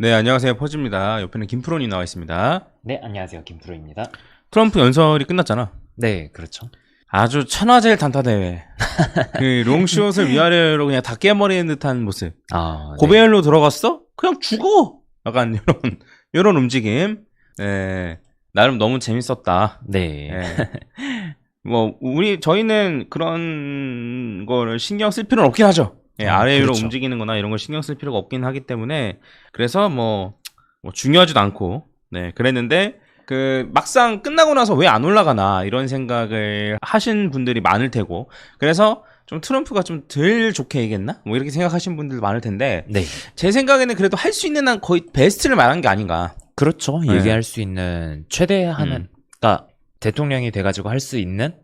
네, 안녕하세요. 퍼즈입니다. 옆에는 김프로님 나와 있습니다. 네, 안녕하세요. 김프로입니다. 트럼프 연설이 끝났잖아. 네, 그렇죠. 아주 천하제일 단타대회. 그 롱숏을 위아래로 그냥 다 깨버리는 듯한 모습. 아, 네. 고베열로 들어갔어? 그냥 죽어! 약간 이런 움직임. 네, 나름 너무 재밌었다. 네. 네. 뭐, 저희는 그런 거를 신경 쓸 필요는 없긴 하죠. 예, 아래로 그렇죠. 움직이는 거나 이런 걸 신경 쓸 필요가 없긴 하기 때문에, 그래서 뭐 중요하지도 않고, 네, 그랬는데, 막상 끝나고 나서 왜 안 올라가나, 이런 생각을 하신 분들이 많을 테고, 그래서 좀 트럼프가 좀 덜 좋게 얘기했나? 뭐 이렇게 생각하신 분들도 많을 텐데, 네. 제 생각에는 그래도 할 수 있는 한 거의 베스트를 말한 게 아닌가. 그렇죠. 네. 얘기할 수 있는 최대한은, 그러니까 대통령이 돼가지고 할 수 있는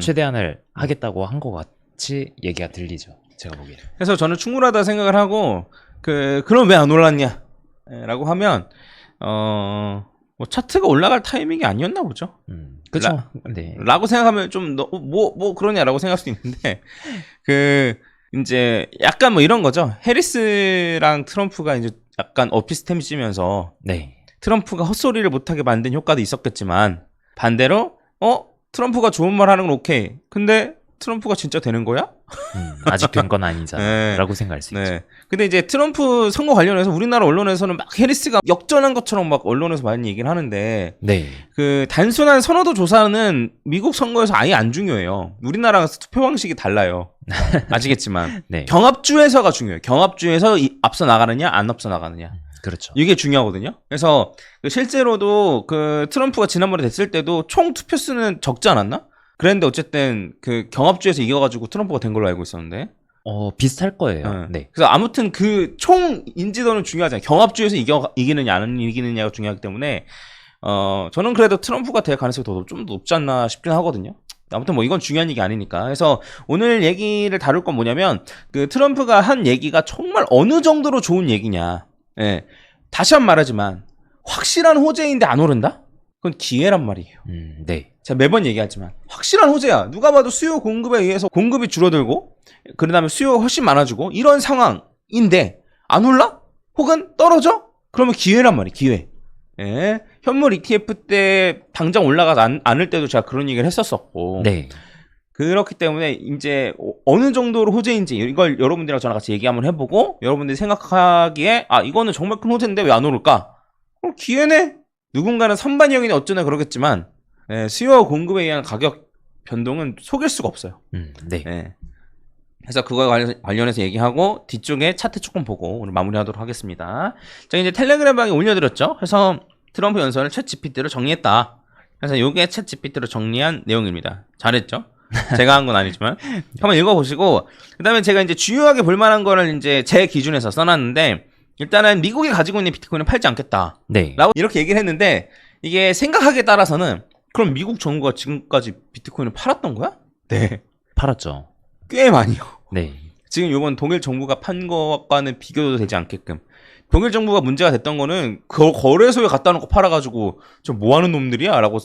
최대한을 하겠다고 한 것 같이 얘기가 들리죠. 제가 보기에는. 그래서 저는 충분하다 생각을 하고, 그럼 왜 안 올랐냐? 라고 하면, 뭐 차트가 올라갈 타이밍이 아니었나 보죠. 그렇죠. 네. 라고 생각하면 좀, 뭐 그러냐라고 생각할 수도 있는데, 이제 약간 뭐 이런 거죠. 해리스랑 트럼프가 이제 약간 어피스템 찌면서, 네. 트럼프가 헛소리를 못하게 만든 효과도 있었겠지만, 반대로, 트럼프가 좋은 말 하는 건 오케이. 근데 트럼프가 진짜 되는 거야? 아직 된 건 아니잖아. 네. 라고 생각할 수 있죠. 근데 이제 트럼프 선거 관련해서 우리나라 언론에서는 막 해리스가 역전한 것처럼 막 언론에서 많이 얘기를 하는데, 네. 단순한 선호도 조사는 미국 선거에서 아예 안 중요해요. 우리나라랑 투표 방식이 달라요. 아시겠지만. 네. 경합주에서가 중요해요. 경합주에서 앞서 나가느냐, 안 앞서 나가느냐. 그렇죠. 이게 중요하거든요. 그래서 실제로도 트럼프가 지난번에 됐을 때도 총 투표 수는 적지 않았나? 그랬는데 어쨌든 경합주에서 이겨가지고 트럼프가 된 걸로 알고 있었는데. 비슷할 거예요. 네. 그래서 아무튼 총 인지도는 중요하잖아요. 경합주에서 이기느냐 안 이기느냐가 중요하기 때문에 저는 그래도 트럼프가 될 가능성이 좀 높지 않나 싶긴 하거든요. 아무튼 뭐 이건 중요한 얘기 아니니까. 그래서 오늘 얘기를 다룰 건 뭐냐면 트럼프가 한 얘기가 정말 어느 정도로 좋은 얘기냐. 예. 다시 한 번 말하지만 확실한 호재인데 안 오른다? 그건 기회란 말이에요. 네. 제가 매번 얘기하지만 확실한 호재야. 누가 봐도 수요 공급에 의해서 공급이 줄어들고 그 다음에 수요가 훨씬 많아지고 이런 상황인데 안 올라? 혹은 떨어져? 그러면 기회란 말이에요. 기회. 예. 현물 ETF 때 당장 올라가지 않을 때도 제가 그런 얘기를 했었었고. 네. 그렇기 때문에 이제 어느 정도로 호재인지 이걸 여러분들이랑 저랑 같이 얘기 한번 해보고 여러분들이 생각하기에 이거는 정말 큰 호재인데 왜 안 오를까? 기회네? 누군가는 선반영이니 어쩌나 그러겠지만 수요와 공급에 의한 가격 변동은 속일 수가 없어요. 네. 그래서 그거에 관련해서 얘기하고 뒤쪽에 차트 조금 보고 오늘 마무리하도록 하겠습니다. 제가 이제 텔레그램 방에 올려드렸죠. 그래서 트럼프 연설을 챗 GPT로 정리했다. 그래서 이게 챗 GPT로 정리한 내용입니다. 잘했죠? 제가 한 건 아니지만 한번 읽어보시고 그다음에 제가 이제 주요하게 볼만한 거를 이제 제 기준에서 써놨는데 일단은 미국이 가지고 있는 비트코인은 팔지 않겠다. 네. 라고 이렇게 얘기를 했는데 이게 생각하기에 따라서는 그럼 미국 정부가 지금까지 비트코인을 팔았던 거야? 네. 팔았죠. 꽤 많이요. 네. 지금 이번 동일 정부가 판 것과는 비교도 되지 않게끔 동일 정부가 문제가 됐던 거는 거래소에 갖다 놓고 팔아가지고 저 뭐하는 놈들이야? 라고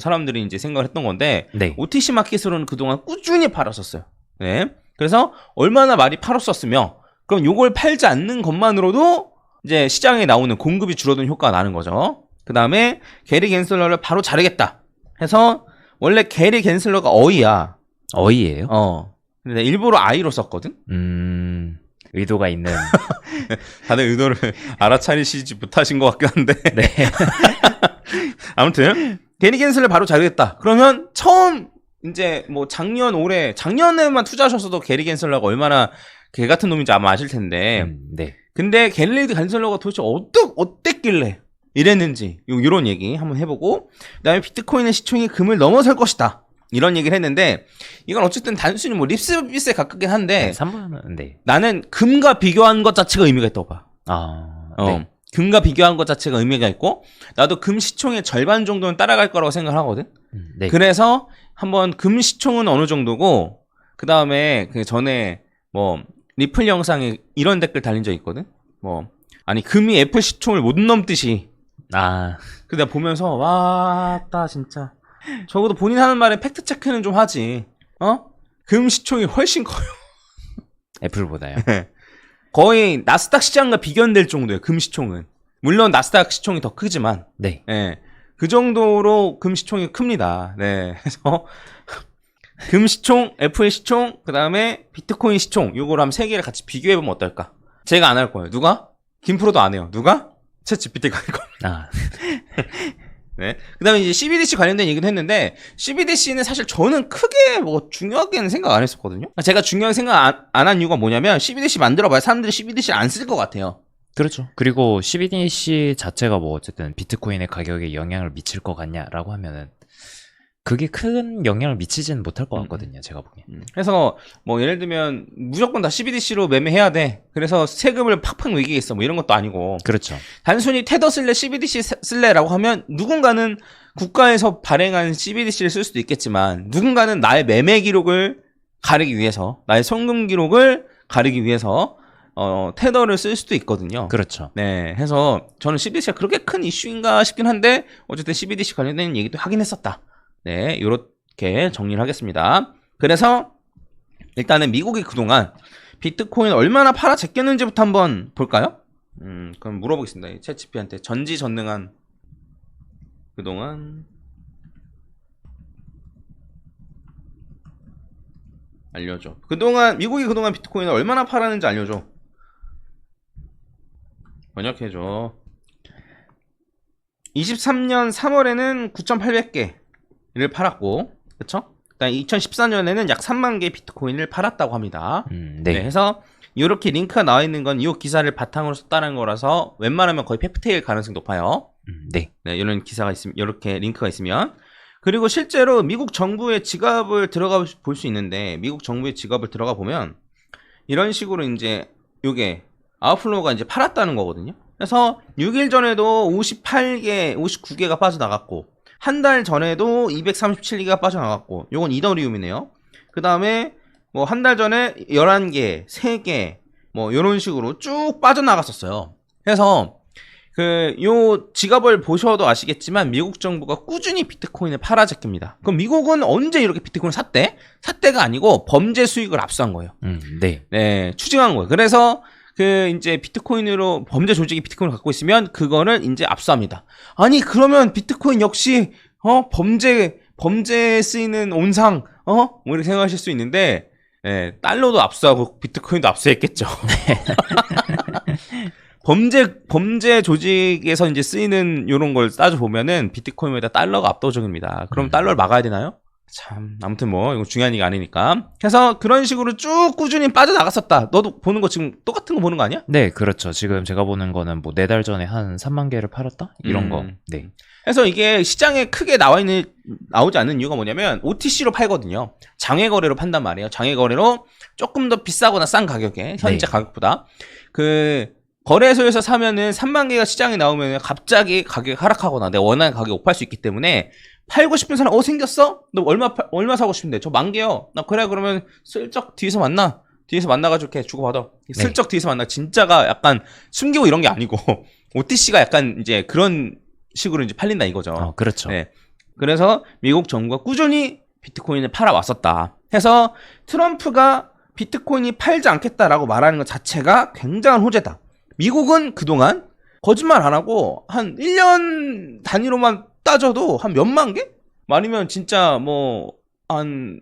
사람들이 이제 생각을 했던 건데 네. OTC 마켓으로는 그동안 꾸준히 팔았었어요. 네. 그래서 얼마나 많이 팔았었으며 그럼 요걸 팔지 않는 것만으로도 이제 시장에 나오는 공급이 줄어든 효과가 나는 거죠. 그 다음에 게리 겐슬러를 바로 자르겠다 해서 원래 게리 겐슬러가 어이야. 어이예요? 근데 일부러 아이로 썼거든. 의도가 있는. 다들 의도를 알아차리시지 못하신 것 같긴 한데. 네. 아무튼 게리 겐슬러 바로 자르겠다. 그러면 처음 이제 뭐 작년에만 투자하셨어도 게리 겐슬러가 얼마나 개 같은 놈인지 아마 아실 텐데. 네. 근데 게리 겐슬러가 도대체 어땠길래 이랬는지 이런 얘기 한번 해보고 그다음에 비트코인의 시총이 금을 넘어설 것이다. 이런 얘기를 했는데 이건 어쨌든 단순히 뭐 립서비스에 가깝긴 한데 3번은 네. 나는 금과 비교한 것 자체가 의미가 있다고 봐. 네. 금과 비교한 것 자체가 의미가 있고 나도 금 시총의 절반 정도는 따라갈 거라고 생각을 하거든. 네. 그래서 한번 금 시총은 어느 정도고 그 다음에 전에 뭐 리플 영상에 이런 댓글 달린 적 있거든. 아니 금이 애플 시총을 못 넘듯이. 그 내가 보면서 왔다 진짜. 적어도 본인 하는 말에 팩트 체크는 좀 하지. 금 시총이 훨씬 커요. 애플보다요. 거의 나스닥 시장과 비견될 정도예요. 금 시총은. 물론 나스닥 시총이 더 크지만 네. 예, 그 정도로 금 시총이 큽니다. 네, 그래서 금 시총, 애플 시총, 그 다음에 비트코인 시총 요거를 한번 세 개를 같이 비교해 보면 어떨까? 제가 안 할 거예요. 누가? 김프로도 안 해요. 누가? 챗 GPT가 할 거예요. 아, 네. 그 다음에 이제 CBDC 관련된 얘기도 했는데, CBDC는 사실 저는 크게 뭐 중요하게는 생각 안 했었거든요. 제가 중요하게 생각 안 한 이유가 뭐냐면, CBDC 만들어봐야 사람들이 CBDC를 안 쓸 것 같아요. 그렇죠. 그리고 CBDC 자체가 뭐 어쨌든 비트코인의 가격에 영향을 미칠 것 같냐라고 하면은 그게 큰 영향을 미치지는 못할 것 같거든요. 제가 보기엔. 그래서 뭐 예를 들면 무조건 다 CBDC로 매매해야 돼. 그래서 세금을 팍팍 매기겠어. 뭐 이런 것도 아니고. 그렇죠. 단순히 테더 쓸래, CBDC 쓸래라고 하면 누군가는 국가에서 발행한 CBDC를 쓸 수도 있겠지만 누군가는 나의 매매 기록을 가리기 위해서, 나의 송금 기록을 가리기 위해서 테더를 쓸 수도 있거든요. 그렇죠. 네, 해서 저는 CBDC가 그렇게 큰 이슈인가 싶긴 한데 어쨌든 CBDC 관련된 얘기도 하긴 했었다. 네, 요렇게 정리를 하겠습니다. 그래서 일단은 미국이 그동안 비트코인 얼마나 팔아 제꼈는지부터 한번 볼까요? 그럼 물어보겠습니다. 챗GPT한테 전지전능한 그동안 알려줘. 미국이 그동안 비트코인을 얼마나 팔았는지 알려줘. 번역해줘. 23년 3월에는 9,800개를 팔았고, 그쵸? 그다음 2014년에는 약 3만 개의 비트코인을 팔았다고 합니다. 네. 네. 해서 이렇게 링크가 나와 있는 건 이 기사를 바탕으로 썼다는 거라서 웬만하면 거의 팩트일 가능성이 높아요. 네. 네, 이런 기사가 있으면, 이렇게 링크가 있으면. 그리고 실제로 미국 정부의 지갑을 들어가 볼 수 있는데, 미국 정부의 지갑을 들어가 보면 이런 식으로 이제 요게 아웃플로우가 이제 팔았다는 거거든요. 그래서 6일 전에도 58개, 59개가 빠져나갔고, 한 달 전에도 237개가 빠져나갔고, 요건 이더리움이네요. 그 다음에 뭐 한 달 전에 11개, 3개, 뭐 요런 식으로 쭉 빠져나갔었어요. 그래서 요 지갑을 보셔도 아시겠지만 미국 정부가 꾸준히 비트코인을 팔아제낍니다. 그럼 미국은 언제 이렇게 비트코인을 샀대? 샀대가 아니고 범죄 수익을 압수한 거예요. 네. 네, 추징한 거예요. 그래서 이제 비트코인으로 범죄 조직이 비트코인을 갖고 있으면 그거를 이제 압수합니다. 아니 그러면 비트코인 역시 범죄에 쓰이는 온상 뭐 이렇게 생각하실 수 있는데, 네, 달러도 압수하고 비트코인도 압수했겠죠. 범죄 조직에서 이제 쓰이는 요런 걸 따져 보면은 비트코인보다 달러가 압도적입니다. 그럼 달러를 막아야 되나요? 참, 아무튼 뭐 이거 중요한 얘기 아니니까. 그래서 그런 식으로 쭉 꾸준히 빠져나갔었다. 너도 보는 거 지금 똑같은 거 보는 거 아니야? 네, 그렇죠. 지금 제가 보는 거는 뭐 4달 전에 한 3만 개를 팔았다? 이런 거. 네. 그래서 이게 시장에 크게 나오지 않는 이유가 뭐냐면 OTC로 팔거든요. 장외 거래로 판단 말이에요. 장외 거래로 조금 더 비싸거나 싼 가격에, 현재 네. 가격보다. 거래소에서 사면은 3만 개가 시장에 나오면 갑자기 가격이 하락하거나 내가 원하는 가격에 못 팔 수 있기 때문에, 팔고 싶은 사람 생겼어? 너 얼마 사고 싶은데? 저 10,000개요. 나 그래, 그러면 슬쩍 뒤에서 만나가지고 이렇게 주고받아. 슬쩍 뒤에서 만나. 진짜가 약간 숨기고 이런 게 아니고 OTC가 약간 이제 그런 식으로 이제 팔린다 이거죠. 그렇죠. 네. 그래서 미국 정부가 꾸준히 비트코인을 팔아왔었다. 해서 트럼프가 비트코인이 팔지 않겠다라고 말하는 것 자체가 굉장한 호재다. 미국은 그동안 거짓말 안 하고 한 1년 단위로만 따져도 한 몇만 개? 아니면 진짜 한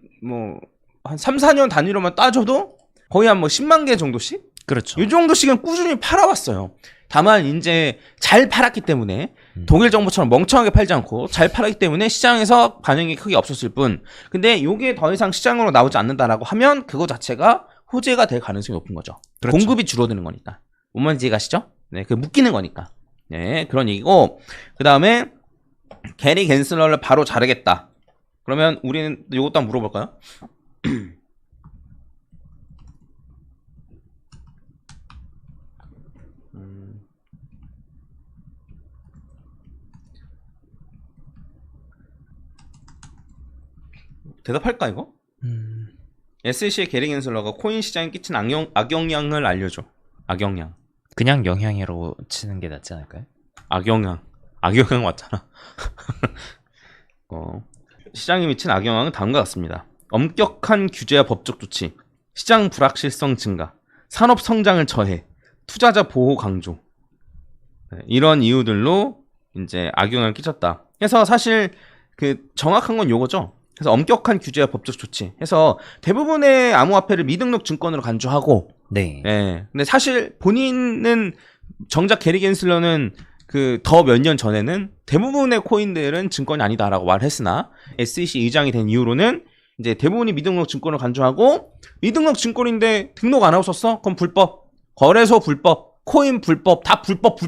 3, 4년 단위로만 따져도 거의 한 10만 개 정도씩? 그렇죠. 이 정도씩은 꾸준히 팔아왔어요. 다만 이제 잘 팔았기 때문에, 독일 정부처럼 멍청하게 팔지 않고 잘 팔았기 때문에 시장에서 반응이 크게 없었을 뿐. 근데 이게 더 이상 시장으로 나오지 않는다라고 하면 그거 자체가 호재가 될 가능성이 높은 거죠. 그렇죠. 공급이 줄어드는 거니까. 뭔 말인지 가시죠? 네, 묶이는 거니까. 네, 그런 얘기고. 그 다음에 게리 겐슬러를 바로 자르겠다. 그러면 우리는 이것도 한번 물어볼까요? 대답할까 이거? SC의 게리 겐슬러가 코인 시장에 끼친 악영향을 알려줘. 악영향. 그냥 영향으로 치는 게 낫지 않을까요? 악영향 맞잖아. 시장에 미친 악영향은 다음과 같습니다. 엄격한 규제와 법적 조치, 시장 불확실성 증가, 산업 성장을 저해, 투자자 보호 강조. 이런 이유들로 이제 악영향을 끼쳤다. 그래서 사실 그 정확한 건 요거죠. 그래서 엄격한 규제와 법적 조치. 해서 대부분의 암호화폐를 미등록 증권으로 간주하고, 네. 예. 근데 사실 본인은 정작 게리 겐슬러는 그 더 몇 년 전에는 대부분의 코인들은 증권이 아니다라고 말했으나 SEC 의장이 된 이후로는 이제 대부분이 미등록 증권을 간주하고 미등록 증권인데 등록 안 하고 썼어? 그럼 불법. 거래소 불법. 코인 불법. 다 불법.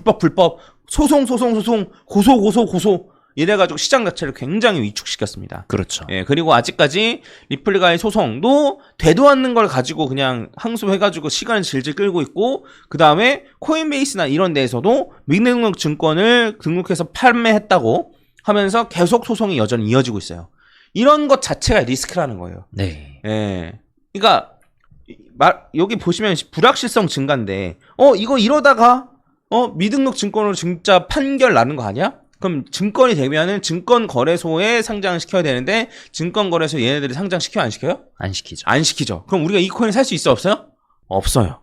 소송. 고소. 이래가지고 시장 자체를 굉장히 위축시켰습니다. 그렇죠. 예, 그리고 아직까지 리플가의 소송도 되도 않는 걸 가지고 그냥 항소해가지고 시간을 질질 끌고 있고, 그 다음에 코인베이스나 이런 데에서도 미등록 증권을 등록해서 판매했다고 하면서 계속 소송이 여전히 이어지고 있어요. 이런 것 자체가 리스크라는 거예요. 네. 예. 그러니까 여기 보시면 불확실성 증가인데, 이거 이러다가 미등록 증권으로 진짜 판결 나는 거 아니야? 그럼 증권이 되면은 증권거래소에 상장시켜야 되는데 증권거래소 얘네들이 상장시켜요? 안 시켜요? 안 시키죠. 안 시키죠. 그럼 우리가 이 코인을 살 수 있어? 없어요? 없어요.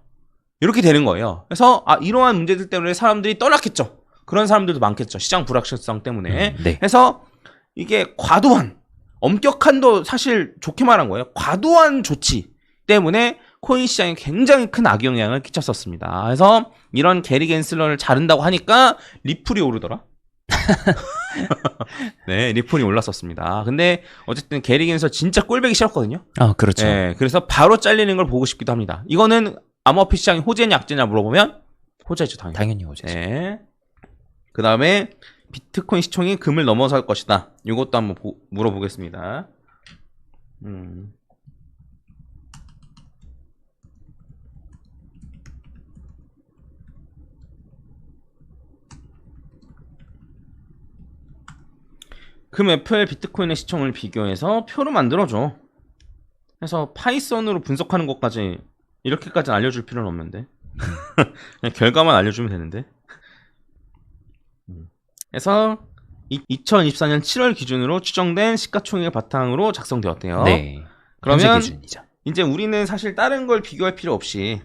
이렇게 되는 거예요. 그래서 이러한 문제들 때문에 사람들이 떠났겠죠. 그런 사람들도 많겠죠. 시장 불확실성 때문에. 네. 그래서 이게 과도한, 엄격한도 사실 좋게 말한 거예요. 과도한 조치 때문에 코인 시장에 굉장히 큰 악영향을 끼쳤었습니다. 그래서 이런 게리 겐슬러를 자른다고 하니까 리플이 오르더라. 네, 리플이 올랐었습니다. 근데 어쨌든 게리 겐슬러 진짜 꼴배기 싫었거든요. 그렇죠. 네, 그래서 바로 잘리는 걸 보고 싶기도 합니다. 이거는 암호화폐 시장이 호재냐 악재냐 물어보면 호재죠, 당연히. 당연히 호재죠. 네. 그 다음에 비트코인 시총이 금을 넘어설 것이다. 이것도 한번 물어보겠습니다. 금 애플 비트코인의 시총을 비교해서 표로 만들어줘. 그래서 파이썬으로 분석하는 것까지 이렇게까지 알려줄 필요는 없는데 그냥 결과만 알려주면 되는데. 그래서 2024년 7월 기준으로 추정된 시가총액 바탕으로 작성되었대요. 네. 그러면 기준이죠. 이제 우리는 사실 다른 걸 비교할 필요 없이,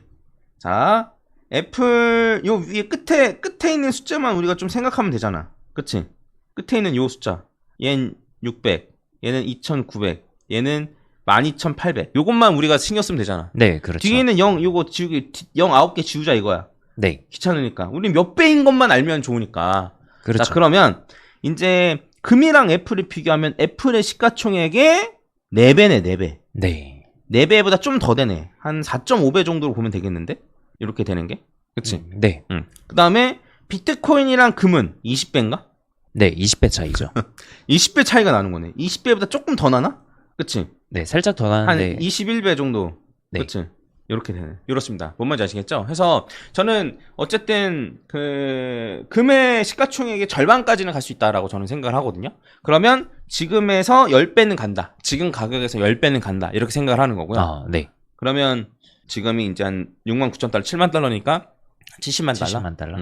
자, 애플 요 위에 끝에 있는 숫자만 우리가 좀 생각하면 되잖아. 그치? 끝에 있는 요 숫자. 얘는 600, 얘는 2900, 얘는 12800. 요것만 우리가 신경 쓰면 되잖아. 네, 그렇죠. 뒤에는 0, 요거 지우기, 0 9개 지우자 이거야. 네. 귀찮으니까. 우리 몇 배인 것만 알면 좋으니까. 그렇죠. 자, 그러면 이제 금이랑 애플을 비교하면 애플의 시가총액의 4배네, 4배. 네. 4배보다 좀 더 되네. 한 4.5배 정도로 보면 되겠는데? 이렇게 되는 게? 그치? 네. 그 다음에 비트코인이랑 금은 20배인가? 네, 20배 차이죠. 20배 차이가 나는 거네. 20배보다 조금 더 나나? 그치? 네, 살짝 더 한 나는데 21배 정도. 네. 그치? 이렇게 되네. 이렇습니다. 뭔 말인지 아시겠죠? 그래서 저는 어쨌든 금의 시가총액의 절반까지는 갈 수 있다라고 저는 생각을 하거든요. 그러면 지금에서 10배는 간다. 지금 가격에서 10배는 간다. 이렇게 생각을 하는 거고요. 네. 그러면 지금이 이제 한 69,000달러, 7만 달러니까 70만 달러. 70만 달러.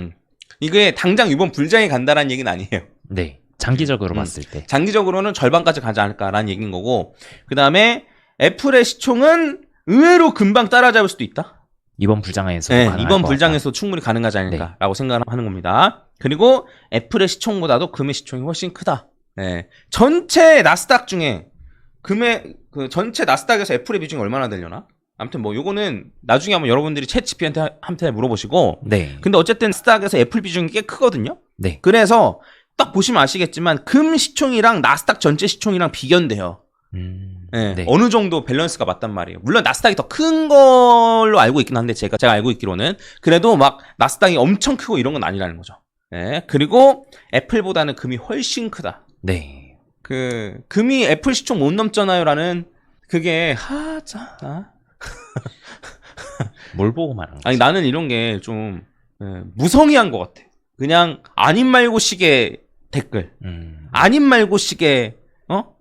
이게 당장 이번 불장에 간다라는 얘기는 아니에요. 네. 장기적으로 봤을 때. 장기적으로는 절반까지 가지 않을까라는 얘기인 거고, 그 다음에 애플의 시총은 의외로 금방 따라잡을 수도 있다. 이번 불장에서 네, 이번 불장에서 충분히 가능하지 않을까라고 생각을 하는 겁니다. 그리고 애플의 시총보다도 금의 시총이 훨씬 크다. 네. 전체 나스닥 중에 전체 나스닥에서 애플의 비중이 얼마나 되려나? 아무튼 뭐 요거는 나중에 한번 여러분들이 챗GPT한테 물어보시고. 네. 근데 어쨌든 나스닥에서 애플 비중이 꽤 크거든요. 네. 그래서 딱 보시면 아시겠지만 금 시총이랑 나스닥 전체 시총이랑 비견돼요. 네, 네. 어느 정도 밸런스가 맞단 말이에요. 물론 나스닥이 더 큰 걸로 알고 있긴 한데 제가 알고 있기로는 그래도 막 나스닥이 엄청 크고 이런 건 아니라는 거죠. 네, 그리고 애플보다는 금이 훨씬 크다. 네. 금이 애플 시총 못 넘잖아요라는 그게 뭘 보고 말한 거지? 아니 나는 이런 게 좀 무성의한 것 같아. 그냥 아님 말고 식의 댓글, 아님 말고 식의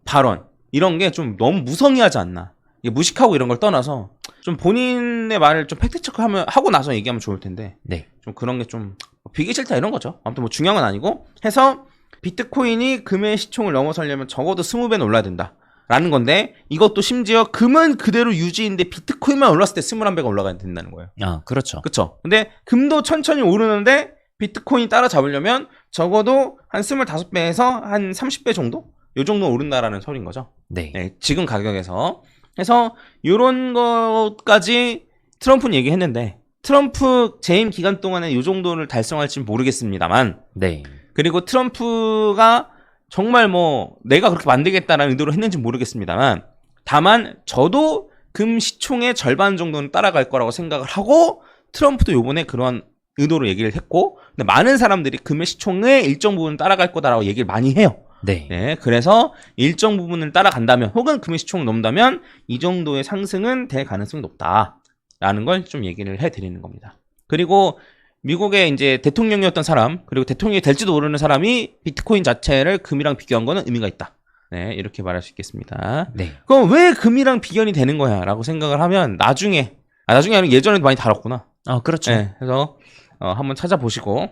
발언. 이런 게 좀 너무 무성의하지 않나. 이게 무식하고 이런 걸 떠나서 좀 본인의 말을 좀 팩트체크하고 나서 얘기하면 좋을 텐데. 네. 좀 그런 게 좀 비기 싫다 이런 거죠. 아무튼 뭐 중요한 건 아니고 해서 비트코인이 금의 시총을 넘어서려면 적어도 20배는 올라야 된다. 라는 건데 이것도 심지어 금은 그대로 유지인데 비트코인만 올랐을 때 21배가 올라가야 된다는 거예요. 그렇죠. 그렇죠. 근데 금도 천천히 오르는데 비트코인 따라잡으려면 적어도 한 25배에서 한 30배 정도? 요 정도 오른다라는 소리인 거죠. 네. 네, 지금 가격에서. 그래서 요런 것까지 트럼프는 얘기했는데 트럼프 재임 기간 동안에 요 정도를 달성할지는 모르겠습니다만 네. 그리고 트럼프가 정말 뭐 내가 그렇게 만들겠다라는 의도로 했는지 모르겠습니다만 다만 저도 금 시총의 절반 정도는 따라갈 거라고 생각을 하고 트럼프도 요번에 그런 의도로 얘기를 했고 근데 많은 사람들이 금의 시총의 일정 부분 따라갈 거다라고 얘기를 많이 해요. 네. 네, 그래서 일정 부분을 따라간다면 혹은 금의 시총을 넘는다면 이 정도의 상승은 될 가능성이 높다라는 걸 좀 얘기를 해드리는 겁니다. 그리고 미국의 이제 대통령이었던 사람 그리고 대통령이 될지도 모르는 사람이 비트코인 자체를 금이랑 비교한 거는 의미가 있다. 네, 이렇게 말할 수 있겠습니다. 네. 그럼 왜 금이랑 비견이 되는 거야라고 생각을 하면 나중에 아니라 예전에도 많이 다뤘구나. 그렇죠. 네, 그래서 한번 찾아보시고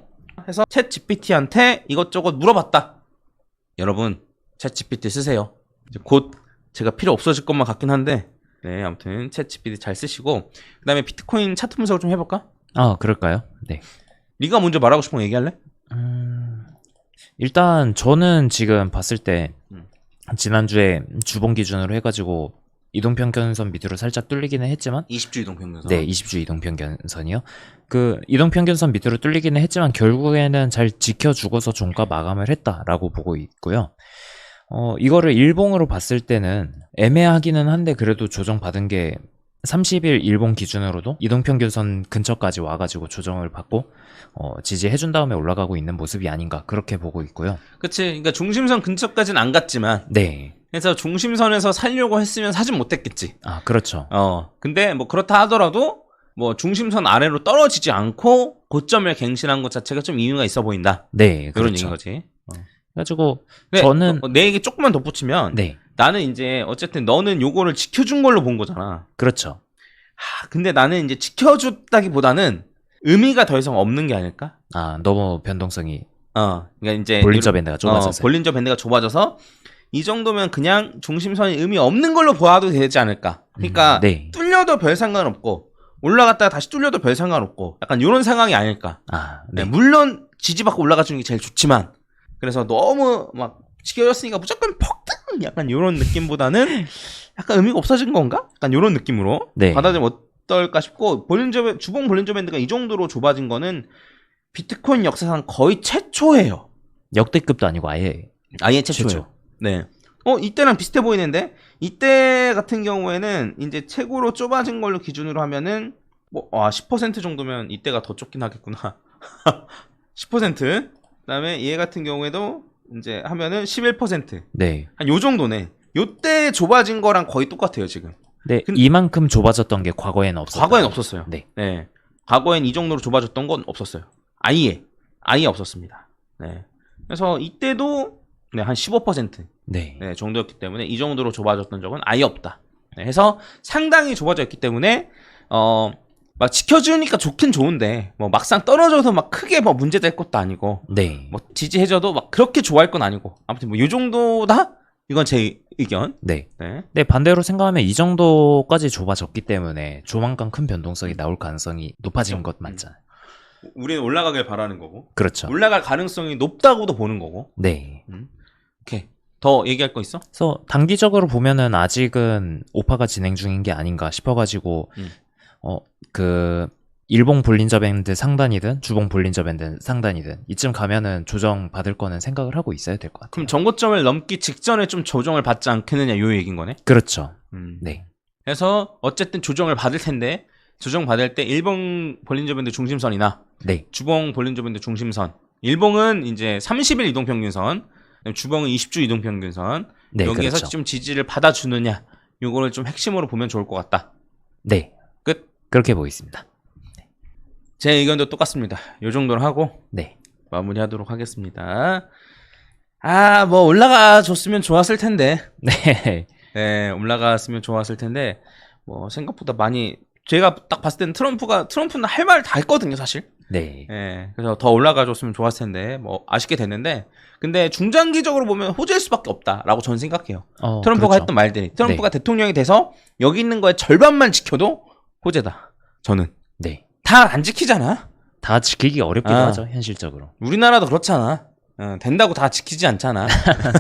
해서 챗 GPT한테 이것저것 물어봤다. 여러분 챗 GPT 쓰세요. 이제 곧 제가 필요 없어질 것만 같긴 한데 네 아무튼 챗 GPT 잘 쓰시고 그 다음에 비트코인 차트 분석을 좀 해볼까? 그럴까요? 네. 네가 먼저 말하고 싶은 거 얘기할래? 일단 저는 지금 봤을 때 음. 지난주에 주봉 기준으로 해가지고 이동평균선 밑으로 살짝 뚫리기는 했지만 20주 이동평균선. 네, 20주 이동평균선이요. 그 이동평균선 밑으로 뚫리기는 했지만 결국에는 잘 지켜주고서 종가 마감을 했다라고 보고 있고요. 이거를 일봉으로 봤을 때는 애매하기는 한데 그래도 조정받은 게 30일 일봉 기준으로도 이동평균선 근처까지 와가지고 조정을 받고 지지해준 다음에 올라가고 있는 모습이 아닌가 그렇게 보고 있고요. 그치. 그러니까 중심선 근처까지는 안 갔지만 네. 그래서 중심선에서 살려고 했으면 사진 못했겠지. 그렇죠. 근데 뭐 그렇다 하더라도 뭐 중심선 아래로 떨어지지 않고 고점을 갱신한 것 자체가 좀 이유가 있어 보인다. 네, 그런 그렇죠. 얘기인 거지. 그래가지고 근데 저는 내 얘기 조금만 덧붙이면 네, 나는 이제 어쨌든 너는 요거를 지켜준 걸로 본 거잖아. 그렇죠. 근데 나는 이제 지켜줬다기보다는 의미가 더 이상 없는 게 아닐까? 너무 변동성이 그러니까 이제 볼린저 밴드가 좁아져서 볼린저 밴드가 좁아져서 이 정도면 그냥 중심선이 의미 없는 걸로 봐도 되지 않을까? 그러니까 네. 뚫려도 별 상관없고 올라갔다가 다시 뚫려도 별 상관없고 약간 이런 상황이 아닐까? 네. 물론 지지받고 올라가주는 게 제일 좋지만 그래서 너무 막 지켜졌으니까 무조건 폭등 약간 이런 느낌보다는 약간 의미가 없어진 건가? 약간 이런 느낌으로 네. 받아들이면 어떨까 싶고 주봉 볼린저 밴드가 이 정도로 좁아진 거는 비트코인 역사상 거의 최초예요. 역대급도 아니고 아예 최초예요. 최초. 네. 이때랑 비슷해 보이는데 이때 같은 경우에는 이제 최고로 좁아진 걸로 기준으로 하면은 10% 정도면 이때가 더 좁긴 하겠구나. 10%. 그다음에 얘 같은 경우에도 이제 하면은 11%. 네. 한 요 정도네. 요때 좁아진 거랑 거의 똑같아요, 지금. 네, 이만큼 좁아졌던 게 과거에는 없었어요. 과거엔 없었어요. 네. 네. 과거엔 이 정도로 좁아졌던 건 없었어요. 아예 없었습니다. 네. 그래서 이때도 한 15% 네. 정도였기 때문에 이 정도로 좁아졌던 적은 아예 없다. 네, 해서 상당히 좁아져 있기 때문에 막 지켜주니까 좋긴 좋은데 뭐 막상 떨어져서 막 크게 뭐 문제될 것도 아니고 네. 뭐 지지해줘도 막 그렇게 좋아할 건 아니고 아무튼 뭐 이 정도다. 이건 제 의견. 네. 네. 네, 반대로 생각하면 이 정도까지 좁아졌기 때문에 조만간 큰 변동성이 나올 가능성이 높아진 것 맞잖아요. 우리는 올라가길 바라는 거고. 그렇죠. 올라갈 가능성이 높다고도 보는 거고. 네. 오케이. 더 얘기할 거 있어? 그래서 단기적으로 보면은 아직은 오파가 진행 중인 게 아닌가 싶어가지고 그 일봉 볼린저 밴드 상단이든 주봉 볼린저 밴드 상단이든 이쯤 가면은 조정 받을 거는 생각을 하고 있어야 될 것 같아요. 그럼 정고점을 넘기 직전에 좀 조정을 받지 않겠느냐 요 얘기인 거네. 그렇죠. 네. 그래서 어쨌든 조정을 받을 텐데 조정 받을 때 일봉 볼린저 밴드 중심선이나 네. 주봉 볼린저 밴드 중심선. 일봉은 이제 30일 이동평균선, 주봉은 20주 이동평균선. 네, 여기에서 그렇죠. 좀 지지를 받아주느냐. 요거를 좀 핵심으로 보면 좋을 것 같다. 네. 끝. 그렇게 보겠습니다. 제 의견도 똑같습니다. 요 정도로 하고 네. 마무리하도록 하겠습니다. 뭐 올라가 줬으면 좋았을 텐데. 네. 네, 올라갔으면 좋았을 텐데 뭐 생각보다 많이 제가 딱 봤을 때는 트럼프는 할 말 다 했거든요, 사실. 네. 네, 그래서 더 올라가 줬으면 좋았을 텐데 뭐 아쉽게 됐는데 근데 중장기적으로 보면 호재일 수밖에 없다라고 저는 생각해요. 트럼프가 그렇죠. 했던 말들이 트럼프가 네. 대통령이 돼서 여기 있는 거에 절반만 지켜도 호재다. 저는 네. 다 안 지키잖아. 다 지키기 어렵기도 아. 하죠, 현실적으로. 우리나라도 그렇잖아. 된다고 다 지키지 않잖아.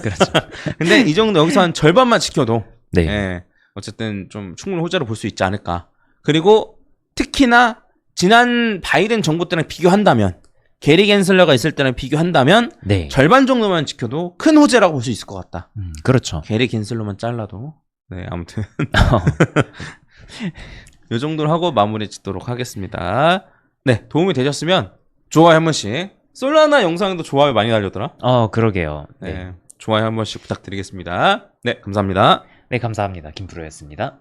그렇죠. 근데 이 정도 여기서 한 절반만 지켜도 네. 예, 어쨌든 좀 충분히 호재로 볼 수 있지 않을까. 그리고 특히나 지난 바이든 정부 때랑 비교한다면 게리 겐슬러가 있을 때랑 비교한다면 네. 절반 정도만 지켜도 큰 호재라고 볼 수 있을 것 같다. 그렇죠. 게리 겐슬러만 잘라도 네 아무튼 이 정도로 하고 마무리 짓도록 하겠습니다. 네 도움이 되셨으면 좋아요 한 번씩. 솔라나 영상에도 좋아요 많이 달렸더라. 그러게요. 네. 네. 좋아요 한 번씩 부탁드리겠습니다. 네 감사합니다. 네, 감사합니다. 김프로였습니다.